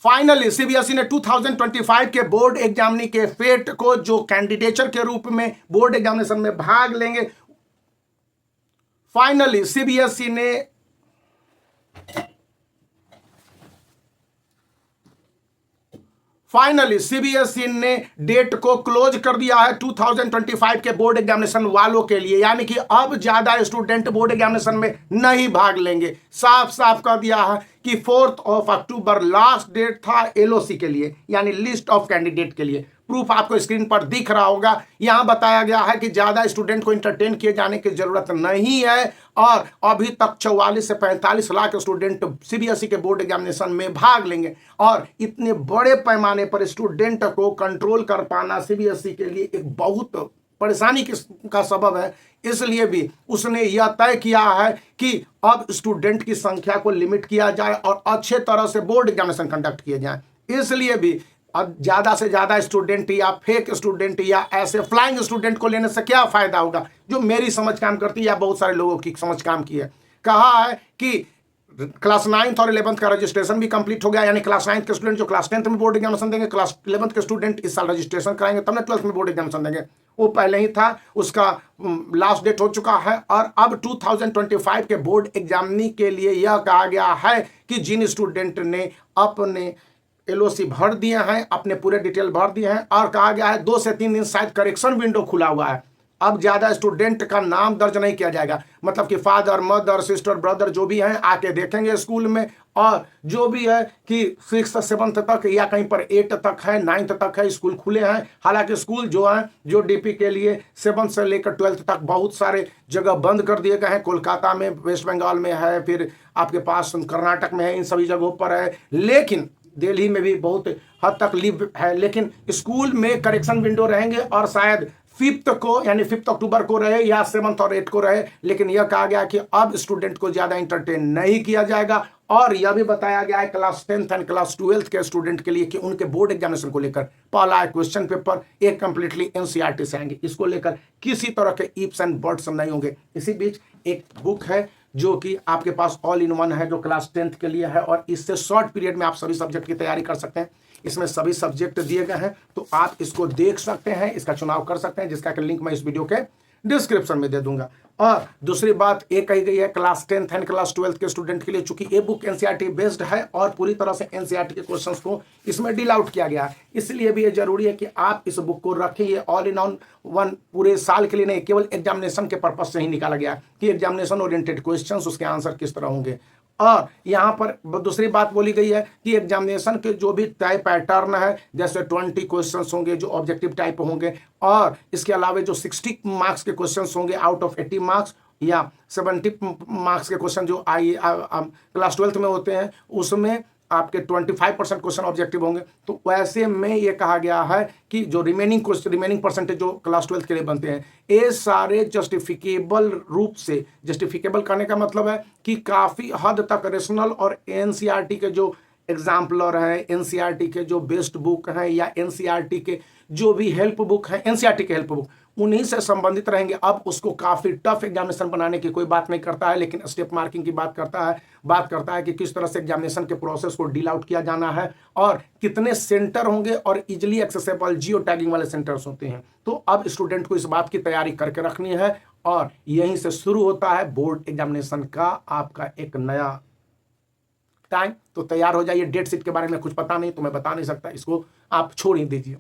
Finally CBSE ने 2025 के board examinee के फेट को, जो कैंडिडेचर के रूप में बोर्ड एग्जामिनेशन में भाग लेंगे, फाइनली सीबीएसई ने डेट को क्लोज कर दिया है 2025 के बोर्ड एग्जामिनेशन वालों के लिए, यानी कि अब ज्यादा स्टूडेंट बोर्ड एग्जामिनेशन में नहीं भाग लेंगे। साफ साफ कर दिया है कि 4 अक्टूबर लास्ट डेट था एलओसी के लिए, यानी लिस्ट ऑफ कैंडिडेट के लिए। प्रूफ आपको स्क्रीन पर दिख रहा होगा। यहां बताया गया है कि ज्यादा स्टूडेंट को इंटरटेन किए जाने की जरूरत नहीं है और अभी तक 44 से 45 लाख स्टूडेंट सीबीएसई के बोर्ड एग्जामिनेशन में भाग लेंगे और इतने बड़े पैमाने पर स्टूडेंट को कंट्रोल कर पाना सीबीएसई के लिए एक बहुत परेशानी का सबब है। इसलिए भी उसने यह तय किया है कि अब स्टूडेंट की संख्या को लिमिट किया जाए और अच्छे तरह से बोर्ड एग्जामिनेशन कंडक्ट किए जाए। इसलिए भी अब ज्यादा से ज्यादा स्टूडेंट या फेक स्टूडेंट या ऐसे फ्लाइंग स्टूडेंट को लेने से क्या फायदा होगा, जो मेरी समझ काम करती है या बहुत सारे लोगों की समझ काम की है। कहा है कि क्लास 9th और 11th का रजिस्ट्रेशन भी कंप्लीट हो गया, यानी क्लास 9th के स्टूडेंट जो क्लास 10th में बोर्ड एग्जामिनेशन देंगे, क्लास 11th के स्टूडेंट इस साल रजिस्ट्रेशन कराएंगे तब ना 12th में बोर्ड एग्जामिनेशन देंगे। वो पहले ही था, उसका लास्ट डेट हो चुका है। और अब 2025 के बोर्ड एग्जामिनी के लिए यह कहा गया है कि जिन स्टूडेंट ने अपने एलओसी भर दिए हैं, अपने पूरे डिटेल भर दिए हैं, और कहा गया है 2 से 3 दिन शायद करेक्शन विंडो खुला हुआ है, अब ज्यादा स्टूडेंट का नाम दर्ज नहीं किया जाएगा। मतलब कि फादर, मदर, सिस्टर, ब्रदर जो भी हैं आके देखेंगे स्कूल में, और जो भी है कि 6th 7th तक या कहीं पर 8 तक है, 9th तक है, स्कूल खुले हैं। हालांकि स्कूल जो है जो डीपी के लिए 7th से लेकर 12th तक बहुत सारे जगह बंद कर दिए गए हैं। कोलकाता में, वेस्ट बंगाल में है, फिर आपके पास कर्नाटक में है, इन सभी जगहों पर है। लेकिन दिल्ली में भी बहुत हद तक लीव है। लेकिन स्कूल में करेक्शन विंडो रहेंगे और शायद 5th को, यानी 5 अक्टूबर को रहे या 7th और 8 को रहे। लेकिन यह कहा गया कि अब स्टूडेंट को ज्यादा इंटरटेन नहीं किया जाएगा। और यह भी बताया गया है class 10th and class 12th के स्टूडेंट के लिए कि उनके बोर्ड एग्जामिनेशन को लेकर पहला क्वेश्चन पेपर एक कंप्लीटली एनसीईआरटी से आएंगे। इसको लेकर किसी तरह के इफ्स एंड बट्स नहीं होंगे। इसी बीच एक बुक है जो कि आपके पास ऑल इन वन है, जो क्लास 10th के लिए है, और इससे शॉर्ट पीरियड में आप सभी सब्जेक्ट की तैयारी कर सकते हैं। इसमें सभी सब्जेक्ट दिए गए हैं, तो आप इसको देख सकते हैं, इसका चुनाव कर सकते हैं, जिसका लिंक मैं इस वीडियो के डिस्क्रिप्शन में दे दूंगा। और दूसरी बात ये कही गई है class 10th and class 12th के स्टूडेंट के लिए, चूंकि ये बुक एनसीईआरटी बेस्ड है और पूरी तरह से एनसीईआरटी के क्वेश्चंस को इसमें डील आउट किया गया है, इसलिए भी ये जरूरी है कि आप इस बुक को रखें। ये ऑल इन ऑन वन पूरे साल के लिए नहीं, केवल एग्जामिनेशन के पर्पज से ही निकाला गया कि एग्जामिनेशन ओरिएंटेड क्वेश्चंस, उसके आंसर किस तरह होंगे। और यहाँ पर दूसरी बात बोली गई है कि एग्जामिनेशन के जो भी तय पैटर्न है, जैसे 20 क्वेश्चंस होंगे जो ऑब्जेक्टिव टाइप होंगे, और इसके अलावा जो 60 मार्क्स के क्वेश्चंस होंगे आउट ऑफ 80 मार्क्स, या 70 मार्क्स के क्वेश्चन जो क्लास 12th में होते हैं, उसमें आपके 25% क्वेश्चन ऑब्जेक्टिव होंगे। तो वैसे में ये कहा गया है कि जो रिमेनिंग परसेंटेज जो क्लास 12th के लिए बनते हैं, ये सारे जस्टिफिकेबल रूप से, जस्टिफिकेबल करने का मतलब है कि काफ़ी हद तक रेशनल और एनसीईआरटी के जो एग्जाम्पलर है, एनसीईआरटी के जो बेस्ट बुक हैं, या एनसीईआरटी के जो भी हेल्प बुक है, एनसीईआरटी के हेल्प बुक, उन्हीं से संबंधित रहेंगे। अब उसको काफ़ी टफ एग्जामिनेशन बनाने की कोई बात नहीं करता है, लेकिन स्टेप मार्किंग की बात करता है कि किस तरह से एग्जामिनेशन के प्रोसेस को डील आउट किया जाना है और कितने सेंटर होंगे और इजिली एक्सेसिबल जियो टैगिंग वाले सेंटर्स होते हैं। तो अब स्टूडेंट को इस बात की तैयारी करके रखनी है, और यहीं से शुरू होता है बोर्ड एग्जामिनेशन का आपका एक नया टाइम। तो तैयार हो जाइए। डेट शीट के बारे में कुछ पता नहीं तो मैं बता नहीं सकता, इसको आप छोड़ ही दीजिए।